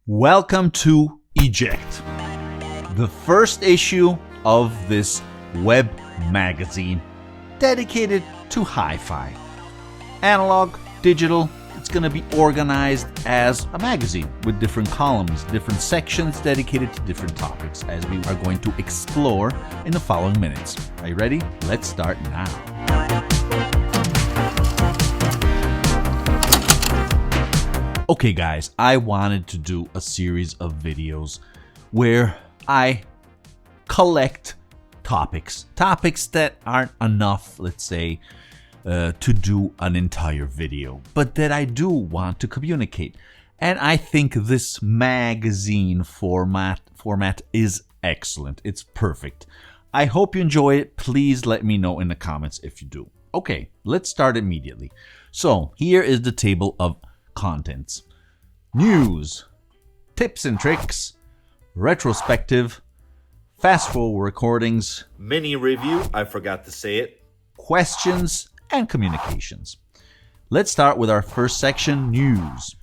Welcome to EJECT, the first issue of this web magazine dedicated to hi-fi. Analog, digital, it's going to be organized as a magazine with different columns, different sections dedicated to different topics as we are going to explore in the following minutes. Are you ready? Let's start now. Okay guys, I wanted to do a series of videos where I collect topics that aren't enough, let's say, to do an entire video, but that I do want to communicate. And I think this magazine format is excellent. It's perfect. I hope you enjoy it. Please let me know in the comments if you do. Okay, let's start immediately. So here is the table of contents: news, tips and tricks, retrospective, FFW Recordings, mini review, I forgot to say it, questions, and communications. Let's start with our first section, news.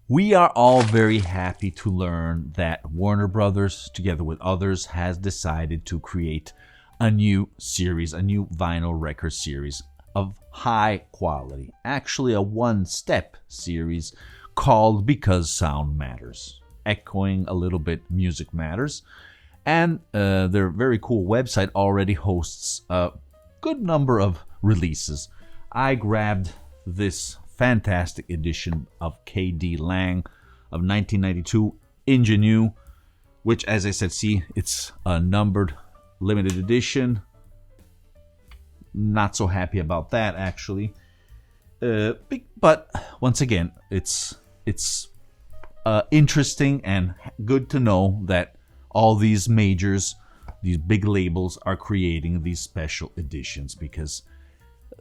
We are all very happy to learn that Warner Brothers, together with others, has decided to create a new series, a new vinyl record series of high quality. Actually, a one-step series called Because Sound Matters, echoing a little bit Music Matters. And their very cool website already hosts a good number of releases. I grabbed this fantastic edition of K.D. Lang of 1992, Ingenue, which, as I said, see, it's a numbered limited edition. Not so happy about that, actually. But once again, it's interesting and good to know that all these majors, these big labels, are creating these special editions, because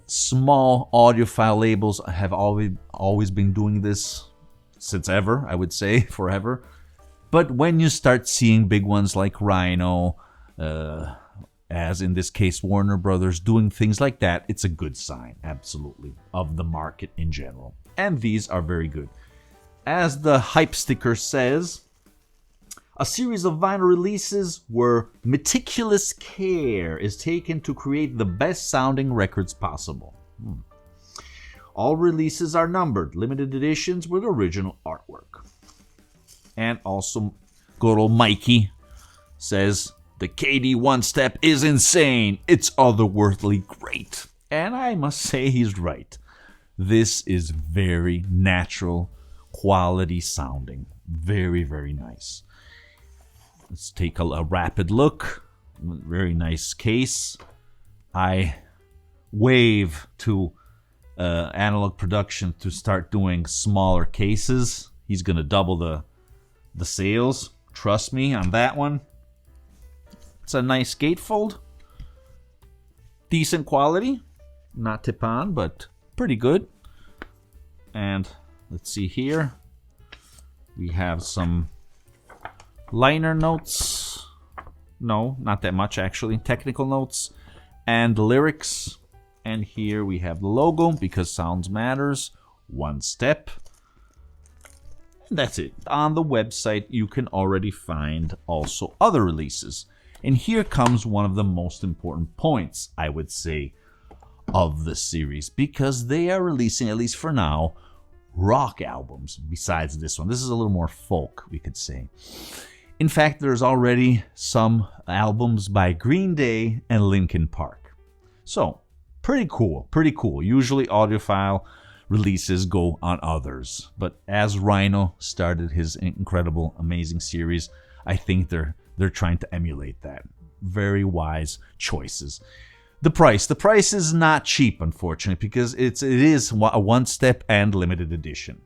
small audiophile labels have always been doing this since ever, I would say, forever. But when you start seeing big ones like Rhino, as in this case Warner Brothers, doing things like that, it's a good sign, absolutely, of the market in general. And these are very good. As the hype sticker says, a series of vinyl releases where meticulous care is taken to create the best sounding records possible. All releases are numbered, limited editions with original artwork. And also, good old Mikey says, the KD One Step is insane. It's otherworldly great. And I must say he's right. This is very natural, quality sounding. Very, very nice. Let's take a rapid look. Very nice case. I wave to Analog Production to start doing smaller cases. He's going to double the sales. Trust me on that one. It's a nice gatefold. Decent quality. Not tip-on, but pretty good. And let's see here. We have some liner notes. No, not that much actually. Technical notes and lyrics. And here we have the logo, Because Sounds Matters. One step. And that's it. On the website you can already find also other releases. And here comes one of the most important points, I would say, of the series, because they are releasing, at least for now, rock albums besides this one. This is a little more folk, we could say. In fact, there's already some albums by Green Day and Linkin Park. So, pretty cool, pretty cool. Usually audiophile releases go on others. But as Rhino started his incredible, amazing series, I think they're trying to emulate that. Very wise choices. The price is not cheap, unfortunately, because it is a one-step and limited edition.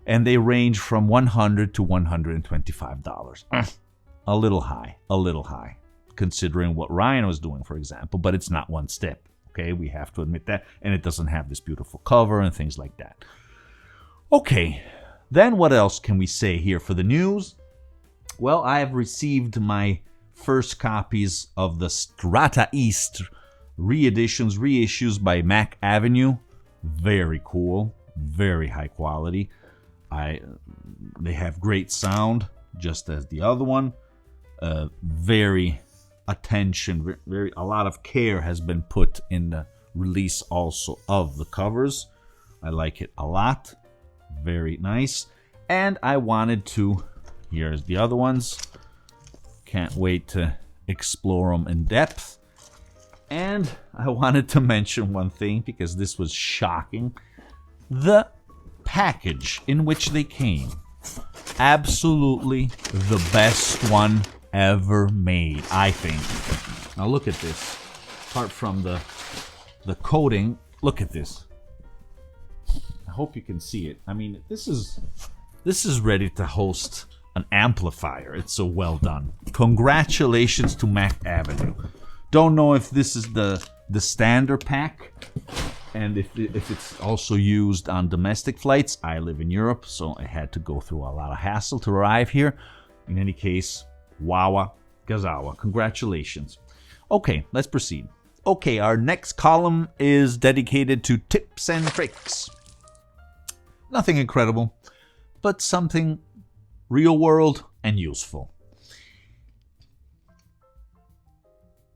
And they range from $100 to $125. A little high, considering what Ryan was doing, for example, but it's not one step. Okay, we have to admit that. And it doesn't have this beautiful cover and things like that. Okay, then what else can we say here for the news? Well, I have received my first copies of the Strata East reissues by Mac Avenue. Very cool, very high quality. They have great sound. just as the other one. Very attention, a lot of care has been put in the release also of the covers. I like it a lot. Very nice. And I wanted to, here's the other ones. Can't wait to explore them in depth. And I wanted to mention one thing because this was shocking. The package in which they came. Absolutely the best one ever made, I think. Now look at this. Apart from the coating, look at this. I hope you can see it. I mean, this is ready to host an amplifier. It's so well done. Congratulations to Mac Avenue. Don't know if this is the standard pack and if it's also used on domestic flights. I live in Europe, so I had to go through a lot of hassle to arrive here. In any case, Wawa Gazawa. Congratulations. Okay, let's proceed. Okay, our next column is dedicated to tips and tricks. Nothing incredible, but something real world and useful.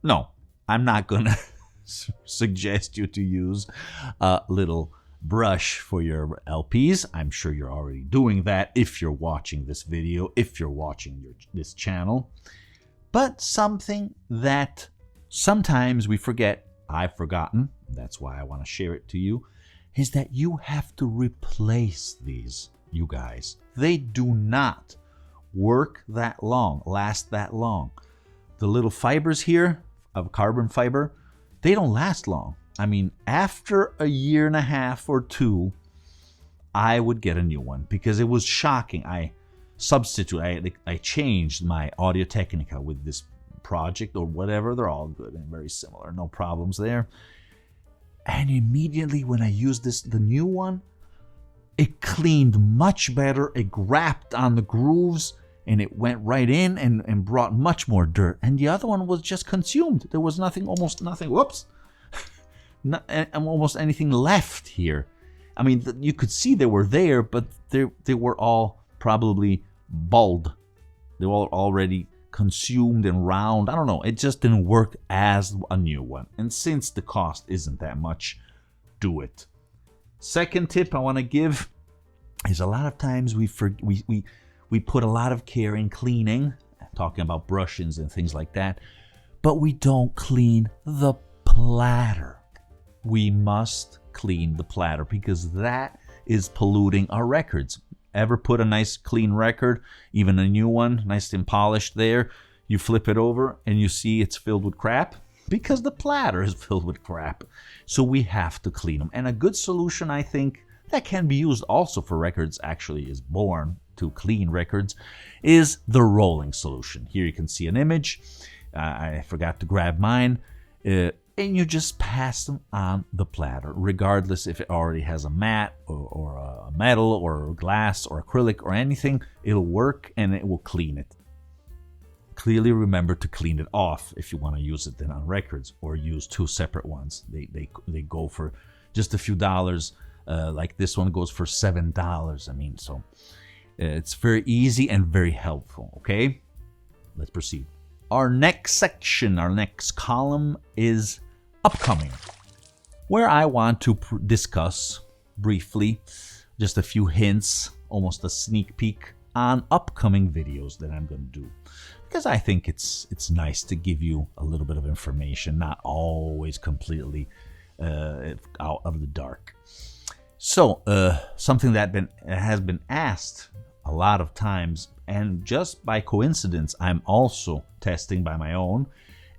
No, I'm not gonna suggest you to use a little brush for your LPs. I'm sure you're already doing that if you're watching this video, if you're watching this channel. But something that sometimes we forget, I've forgotten, that's why I want to share it to you, is that you have to replace these, you guys. They do not work that long, last that long. The little fibers here of carbon fiber, they don't last long. I mean, after a year and a half or two, I would get a new one because it was shocking. I changed my Audio Technica with this project or whatever. They're all good and very similar. No problems there. And immediately when I used the new one, it cleaned much better. It grabbed on the grooves and it went right in and brought much more dirt. And the other one was just consumed. There was nothing, almost nothing. Whoops. Almost anything left here. I mean, you could see they were there, but they were all probably bald. They were already consumed and round. I don't know. It just didn't work as a new one. And since the cost isn't that much, do it. Second tip I want to give is a lot of times we put a lot of care in cleaning, talking about brushes and things like that, but we don't clean the platter. We must clean the platter because that is polluting our records. Ever put a nice clean record, even a new one, nice and polished there, you flip it over and you see it's filled with crap? Because the platter is filled with crap. So we have to clean them. And a good solution, I think, that can be used also for records, actually is born to clean records, is the rolling solution. Here you can see an image. I forgot to grab mine. And you just pass them on the platter, regardless if it already has a matte or a metal or glass or acrylic or anything. It'll work and it will clean it. Clearly remember to clean it off if you want to use it then on records, or use two separate ones. They go for just a few dollars. Like this one goes for $7. I mean, so it's very easy and very helpful. Okay, let's proceed. Our next section, our next column is upcoming, where I want to discuss briefly just a few hints, almost a sneak peek on upcoming videos that I'm going to do, because I think it's nice to give you a little bit of information, not always completely out of the dark. So something that has been asked a lot of times, and just by coincidence I'm also testing by my own,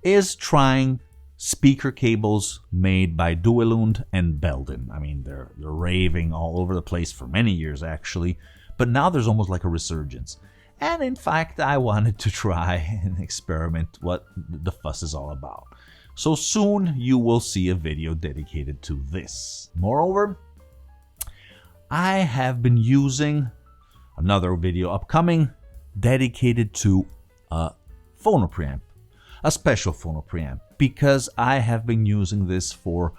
is trying speaker cables made by Duelund and Belden. I mean, they're raving all over the place for many years actually, but now there's almost like a resurgence. And in fact, I wanted to try and experiment what the fuss is all about. So soon you will see a video dedicated to this. Moreover, I have been using another video upcoming dedicated to a phono preamp, a special phono preamp, because I have been using this for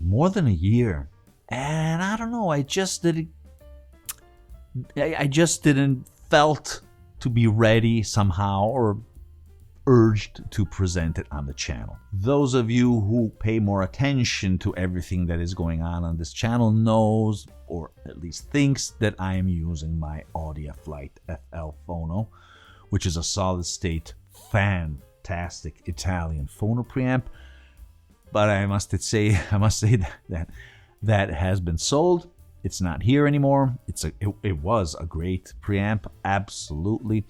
more than a year, and I don't know, I just didn't felt to be ready somehow or urged to present it on the channel. Those of you who pay more attention to everything that is going on this channel knows, or at least thinks, that I am using my audiophile FL phono, which is a solid state, fantastic Italian phono preamp. But I must say that has been sold. It's not here anymore. It was a great preamp, absolutely.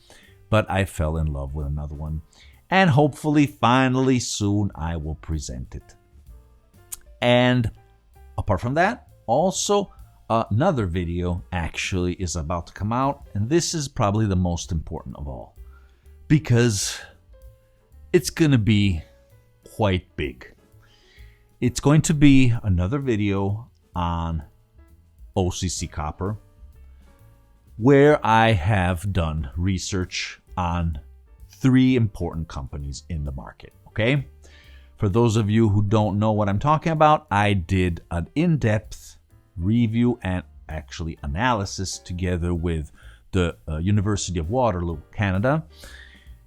But I fell in love with another one. And hopefully, finally, soon, I will present it. And apart from that, also another video actually is about to come out. And this is probably the most important of all, because it's going to be quite big. It's going to be another video on OCC copper, where I have done research on 3 important companies in the market, okay? For those of you who don't know what I'm talking about, I did an in-depth review and actually analysis together with the University of Waterloo, Canada.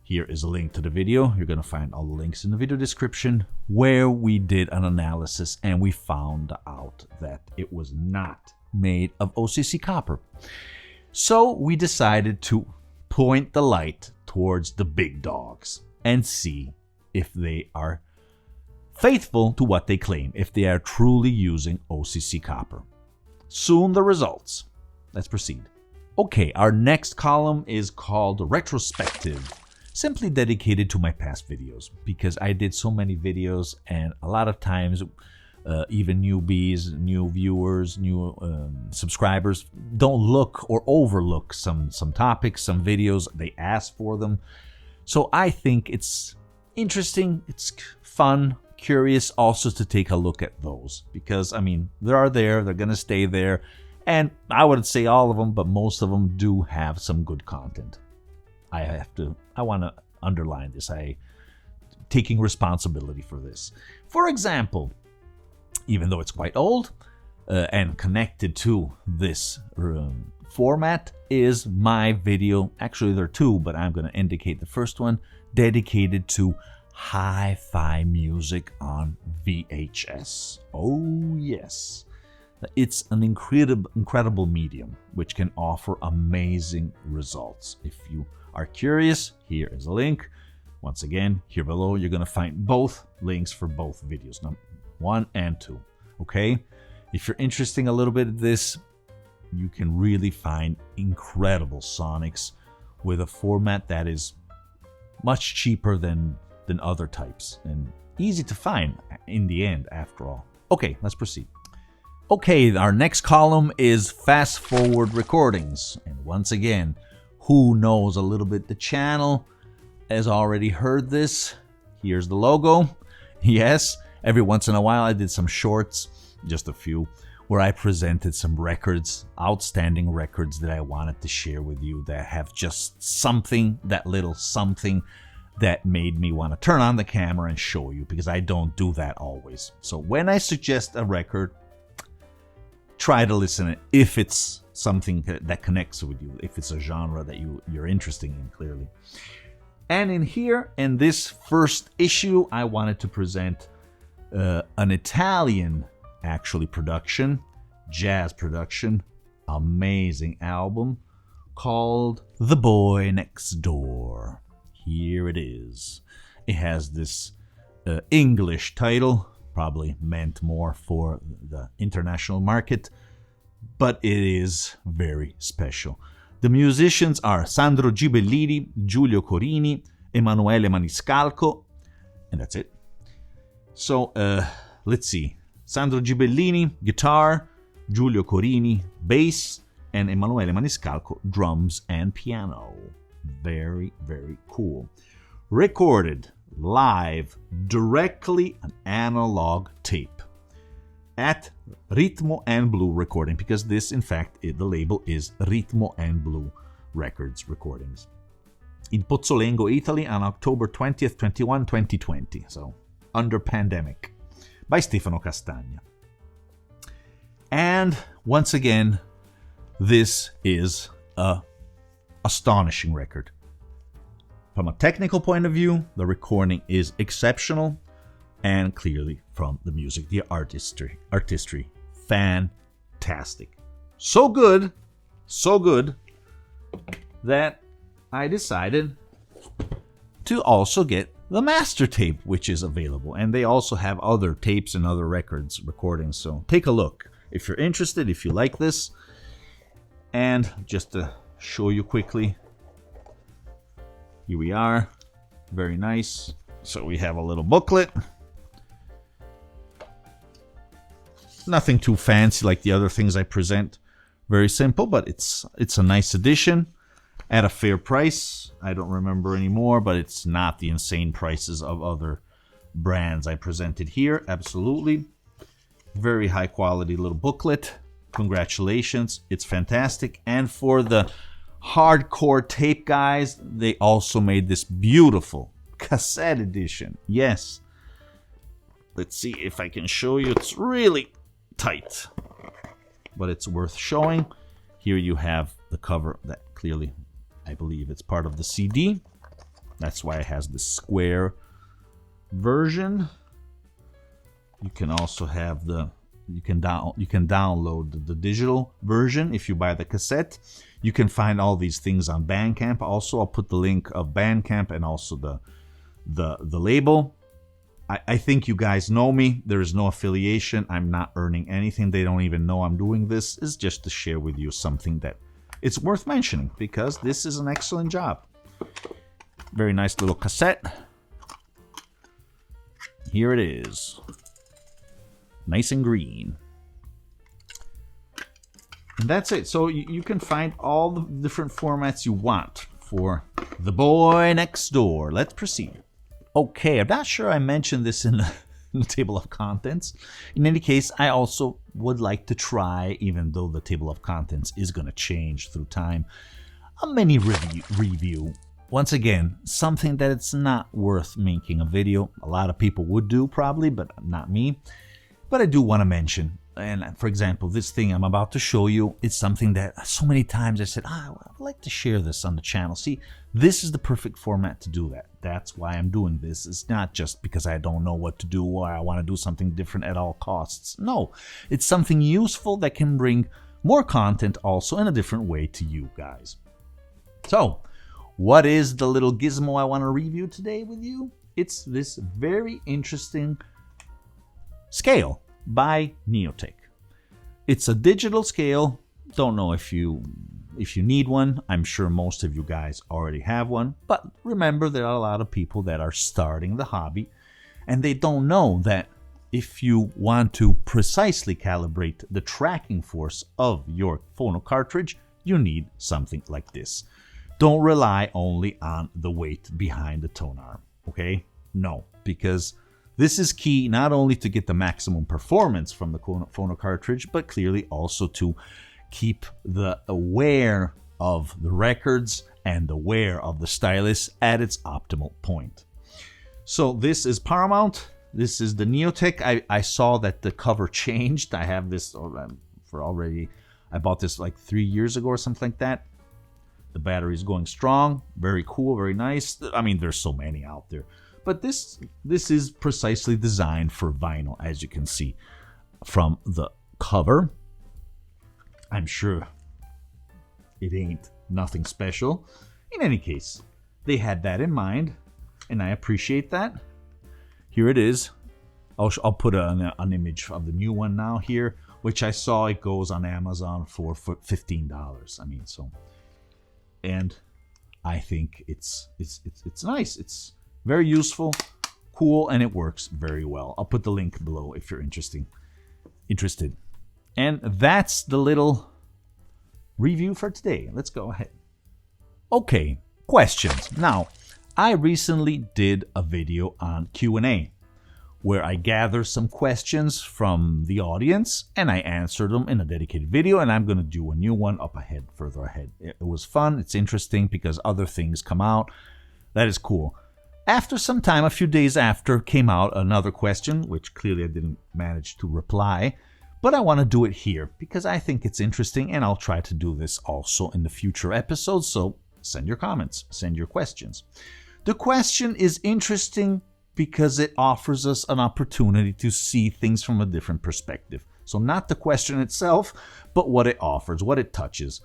Here is a link to the video. You're going to find all the links in the video description, where we did an analysis and we found out that it was not made of OCC copper. So we decided to point the light towards the big dogs and see if they are faithful to what they claim, if they are truly using OCC copper. Soon the results. Let's proceed. Okay, our next column is called Retrospective, simply dedicated to my past videos, because I did so many videos, and a lot of times even newbies, new viewers, new subscribers don't look or overlook some topics, some videos. They ask for them. So I think it's interesting, it's fun, curious also to take a look at those, because I mean, they're going to stay there, and I wouldn't say all of them, but most of them do have some good content. I want to underline this. Taking responsibility for this. For example, even though it's quite old and connected to this format, is my video. Actually, there are 2, but I'm going to indicate the first one, dedicated to hi-fi music on VHS. Oh yes, it's an incredible medium which can offer amazing results. If you are curious, here is a link. Once again, here below, you're going to find both links for both videos, 1 and 2. Okay? If you're interested a little bit in this, you can really find incredible sonics with a format that is much cheaper than other types, and easy to find in the end, after all. Okay, let's proceed. Okay, our next column is Fast Forward Recordings. And once again, who knows a little bit the channel has already heard this. Here's the logo. Yes, every once in a while I did some shorts, just a few, where I presented some records, outstanding records that I wanted to share with you, that have just something, that little something that made me want to turn on the camera and show you, because I don't do that always. So when I suggest a record, try to listen to it if it's something that connects with you, if it's a genre that you're interested in, clearly. And in here, in this first issue, I wanted to present an Italian, actually, production, jazz production, amazing album called The Boy Next Door. Here it is. It has this English title, probably meant more for the international market, but it is very special. The musicians are Sandro Gibellini, Giulio Corini, Emanuele Maniscalco, and that's it. So, let's see. Sandro Gibellini, guitar, Giulio Corini, bass, and Emanuele Maniscalco, drums and piano. Very, very cool. Recorded live, directly an analog tape at Ritmo and Blue Recording, because this, in fact, the label is Ritmo and Blue Records Recordings, in Pozzolengo, Italy, on October 20th, 2020, so under pandemic, by Stefano Castagna. And once again, this is a astonishing record. From a technical point of view, the recording is exceptional, and clearly from the music, the artistry, fantastic. So good that I decided to also get the master tape, which is available. And they also have other tapes and other records, recordings. So take a look if you're interested, if you like this. And just to show you quickly, here we are. Very nice. So we have a little booklet. Nothing too fancy like the other things I present. Very simple, but it's a nice edition at a fair price. I don't remember anymore, but it's not the insane prices of other brands I presented here. Absolutely. Very high quality little booklet. Congratulations. It's fantastic. And for the hardcore tape guys, they also made this beautiful cassette edition. Yes. Let's see if I can show you. It's really tight, but it's worth showing. Here you have the cover that clearly, I believe it's part of the CD. That's why it has this square version. You can also have you can download the digital version if you buy the cassette. You can find all these things on Bandcamp. Also, I'll put the link of Bandcamp and also the label. I think you guys know me. There is no affiliation. I'm not earning anything. They don't even know I'm doing this. It's just to share with you something that it's worth mentioning because this is an excellent job. Very nice little cassette. Here it is. Nice and green. And that's it. So you can find all the different formats you want for The Boy Next Door. Let's proceed. Okay, I'm not sure I mentioned this in the table of contents. In any case, I also would like to try, even though the table of contents is going to change through time, a mini review. Once again, something that it's not worth making a video. A lot of people would do probably, but not me. But I do want to mention, and for example, this thing I'm about to show you, it's something that so many times I said, I would like to share this on the channel. See, this is the perfect format to do that. That's why I'm doing this. It's not just because I don't know what to do or I want to do something different at all costs. No, it's something useful that can bring more content also in a different way to you guys. So, what is the little gizmo I want to review today with you? It's this very interesting scale by Neotech. It's a digital scale. Don't know if you need one. I'm sure most of you guys already have one. But remember, there are a lot of people that are starting the hobby and they don't know that if you want to precisely calibrate the tracking force of your phono cartridge, you need something like this. Don't rely only on the weight behind the tone arm, okay? No, because this is key not only to get the maximum performance from the phono cartridge, but clearly also to keep the wear of the records and the wear of the stylus at its optimal point. So this is Paramount. This is the Neotech. I saw that the cover changed. I have this for already. I bought this like 3 years ago or something like that. The battery is going strong. Very cool. Very nice. I mean, there's so many out there. But this is precisely designed for vinyl, as you can see from the cover. I'm sure it ain't nothing special. In any case, they had that in mind, and I appreciate that. Here it is. I'll put an image of the new one now here, which I saw it goes on Amazon for $15. I mean, so, and I think it's nice. It's very useful, cool, and it works very well. I'll put the link below if you're interested. And that's the little review for today. Let's go ahead. Okay, questions. Now, I recently did a video on Q&A where I gather some questions from the audience and I answered them in a dedicated video, and I'm going to do a new one further ahead. It was fun. It's interesting because other things come out. That is cool. After some time, a few days after, came out another question, which clearly I didn't manage to reply, but I want to do it here because I think it's interesting, and I'll try to do this also in the future episodes, so send your comments, send your questions. The question is interesting because it offers us an opportunity to see things from a different perspective. So not the question itself, but what it offers, what it touches.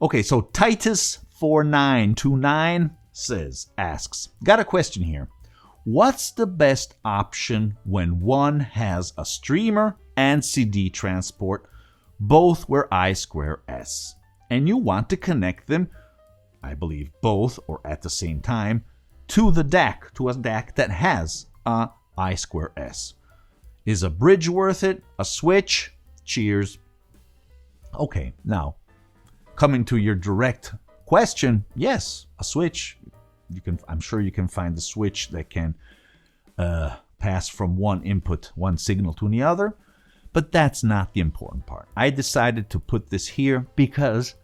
Okay, so Titus4929 asks, got a question here. What's the best option when one has a streamer and CD transport, both were I2S, and you want to connect them, I believe both or at the same time, to the DAC, to a DAC that has a I2S? Is a bridge worth it? A switch? Cheers. Okay, now, coming to your direct question, yes, a switch. I'm sure you can find the switch that can pass from one input, one signal to the other, but that's not the important part. I decided to put this here because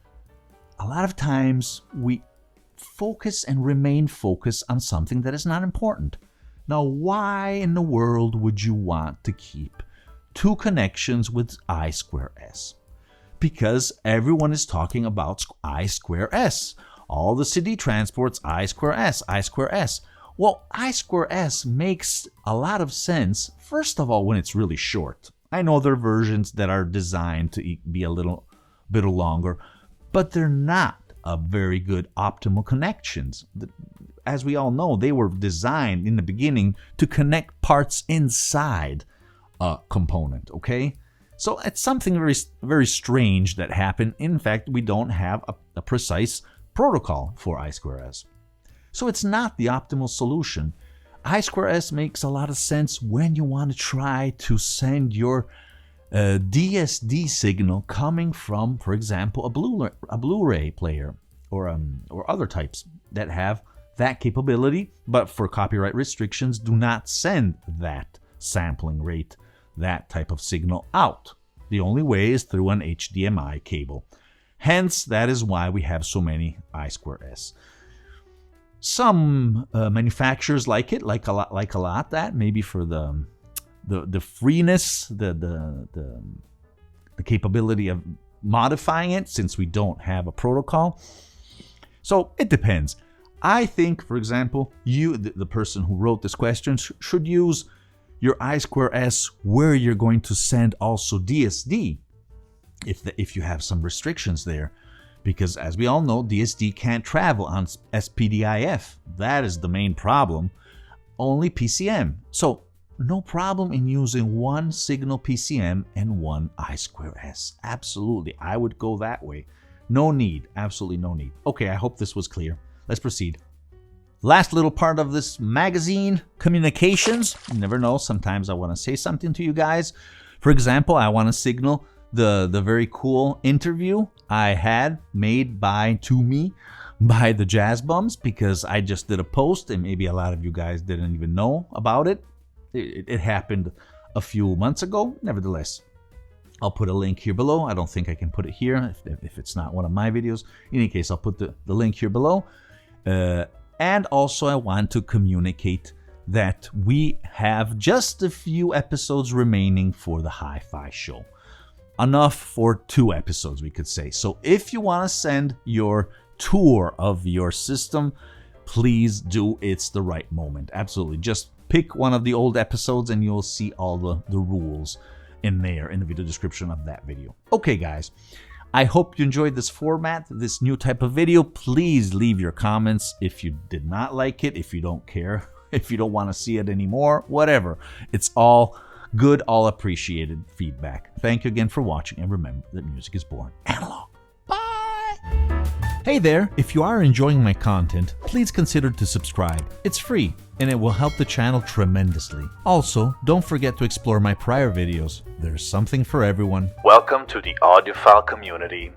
a lot of times we focus and remain focused on something that is not important. Now, why in the world would you want to keep two connections with I2S? Because everyone is talking about I2S. All the CD transports, I2S, I2S. Well, I2S makes a lot of sense, first of all, when it's really short. I know there are versions that are designed to be a little bit longer, but they're not a very good optimal connections. As we all know, they were designed in the beginning to connect parts inside a component, okay? So it's something very, very strange that happened. In fact, we don't have a precise protocol for I2S. So it's not the optimal solution. I2S makes a lot of sense when you want to try to send your DSD signal coming from, for example, a Blu-ray player or other types that have that capability, but for copyright restrictions do not send that sampling rate, that type of signal out. The only way is through an HDMI cable. Hence, that is why we have so many I2S. Some manufacturers like it, like a lot that maybe for the freeness, the capability of modifying it, since we don't have a protocol. So it depends. I think, for example, you, the person who wrote this question, should use your I2S where you're going to send also DSD, if you have some restrictions there. Because as we all know, DSD can't travel on SPDIF. That is the main problem. Only PCM. So no problem in using one signal PCM and one I2S. Absolutely. I would go that way. No need. Absolutely no need. Okay, I hope this was clear. Let's proceed. Last little part of this magazine, communications. You never know. Sometimes I want to say something to you guys. For example, I want to signal the very cool interview I had made to me by the Jazz Bums, because I just did a post and maybe a lot of you guys didn't even know about it. It happened a few months ago. Nevertheless, I'll put a link here below. I don't think I can put it here if it's not one of my videos. In any case, I'll put the link here below. And also I want to communicate that we have just a few episodes remaining for the Hi-Fi show. Enough for 2 episodes, we could say. So if you want to send your tour of your system, please do. It's the right moment. Absolutely. Just pick one of the old episodes and you'll see all the rules in there in the video description of that video. Okay, guys. I hope you enjoyed this format, this new type of video. Please leave your comments if you did not like it, if you don't care, if you don't want to see it anymore, whatever. It's all good, all appreciated feedback. Thank you again for watching, and remember that music is born analog. Bye! Hey there, if you are enjoying my content, please consider to subscribe. It's free, and it will help the channel tremendously. Also, don't forget to explore my prior videos. There's something for everyone. Welcome to the audiophile community.